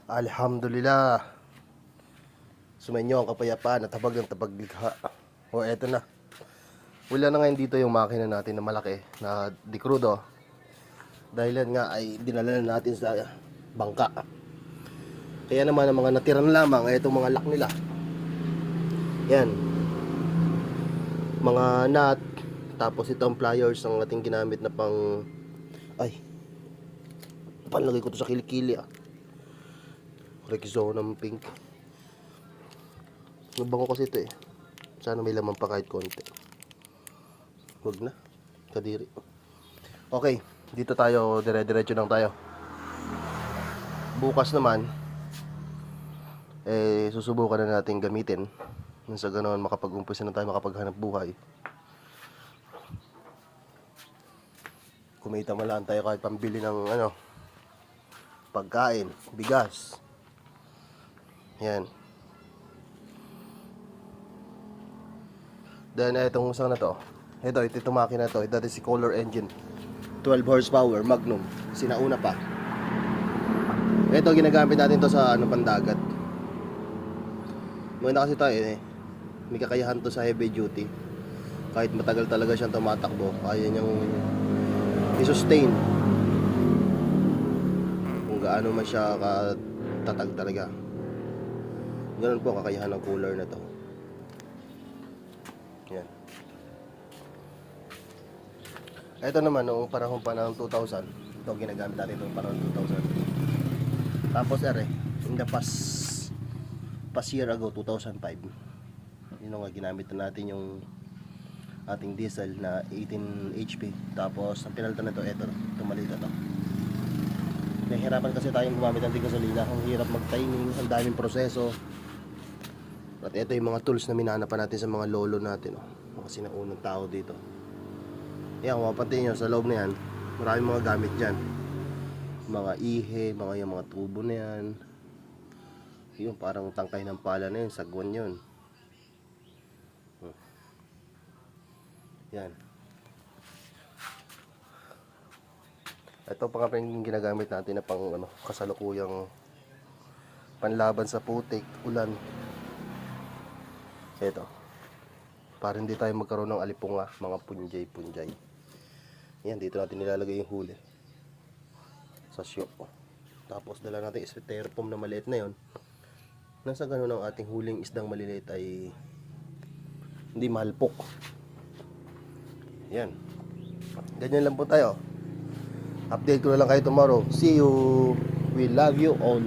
Alhamdulillah. Sumainyo ang kapayapaan at habag ng tabaglikha. O eto na. Wala na ngayon dito yung makina natin na malaki na dikrudo. Dahil yan nga ay dinala na natin sa bangka. Kaya naman ang mga natiran lamang ay itong mga lock nila. Yan. Mga nut. Tapos itong pliers ang ating ginamit na pang... Ay. Panlagay ko to sa kilikili ah. Rexona ng pink. Nabango kasi ito eh. Sana may laman pa kahit konti. Huwag na. Kadiri. Okay. Dito tayo. Dire-diretso lang tayo. Bukas naman susubukan na natin gamitin. Nang sa ganoon makapag-umpisa na tayo makapaghanap buhay. Kumita malaan tayo kahit pambili ng pagkain, bigas. Yan. Then itong usang na to. Ito makina to. Ito si Color Engine. 12 horsepower Magnum. Sinauna pa. Ito ginagamit natin to sa pandagat. Muna kasi tayo may kakayahan to sa heavy duty. Kahit matagal talaga siyang tumatakbo, kaya niyang i-sustain kung gaano man siya katatag talaga. Ganun po ang kakayahan ng cooler na to. Yan. Ito naman noong panahon pa ng 2000. Ito ginagamit natin noong panahon 2000. Tapos in the past year ago, 2005, yun nga ginamit na natin yung ating diesel na 18 HP. Tapos ang pinalitan na ito, itong maliit na to. Nahihirapan kasi tayong gumamit ng gasolina. Ang hirap mag-timing, ang daming proseso. At ito yung mga tools na minanapan natin sa mga lolo natin, mga sinaunang tao dito. Yan, kung mapantin nyo sa loob na yan, maraming mga gamit dyan. Mga ihe, yung mga tubo na yan. Yung parang tangkay ng pala na yun, sagwan yun. Yan. Ito pa nga yung ginagamit natin na pang kasalukuyang panlaban sa putik, ulan. Ito. Para hindi tayo magkaroon ng alipunga, mga punjay. Yan, dito natin nilalagay yung huli. Sa shop. Tapos dala natin styrofoam na maliit na yon. Nasa ganun ang ating huling isdang maliliit ay hindi mahalpok. Yan. Ganyan lang po tayo. Update ko na lang kayo tomorrow. See you. We love you all.